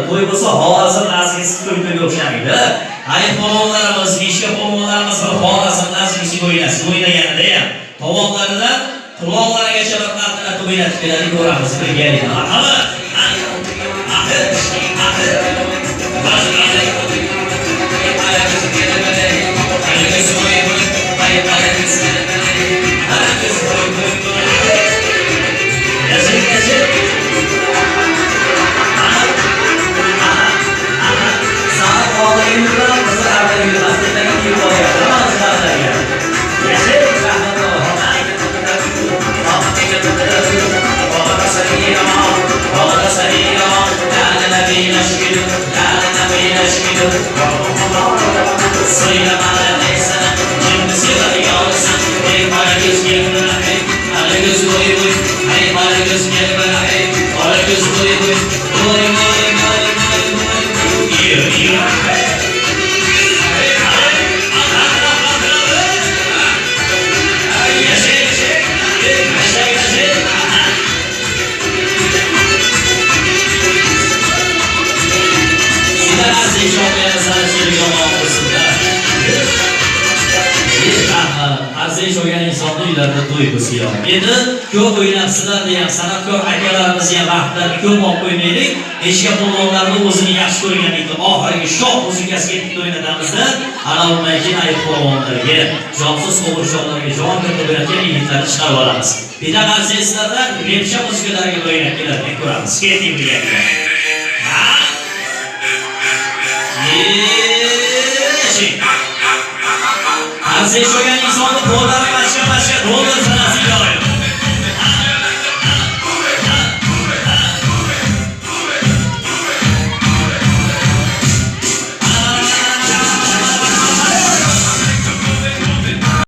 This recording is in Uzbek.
To'y bo'lsa havosi nazgisi to'yga o'xshamaydi. Ayol polvonlarimiz, ishga polvonlarimiz bir havosi nazgisi o'ynaganida ham tovonlaridan qulonlarigacha bir qattiq o'ynatib beradi, ko'ramiz birgalikda. Marhamat. Aziz bo'lgan insonni uylarida to'y bo'lsa. Endi ko'p o'ynabsizlar degan san'atkor akalarimiz ham vaqtlarni ko'p olib qo'ymaylik. Eshga polvonlarni o'zini yaxshi ko'rganlikda oxirgi shoh muzikasiga bitta o'ynatamizda, ana undan keyin ayol polvonlarga, jonsiz qo'g'irchoqlarga jon ko'tarayotgan yigitlarni chiqarib olamiz. Bitta azizlardan repsha muzikalarga o'ynab keladigan ko'ramiz. Keting birga. Aziz bo'lgan insonni qo'llari başqa ro'llar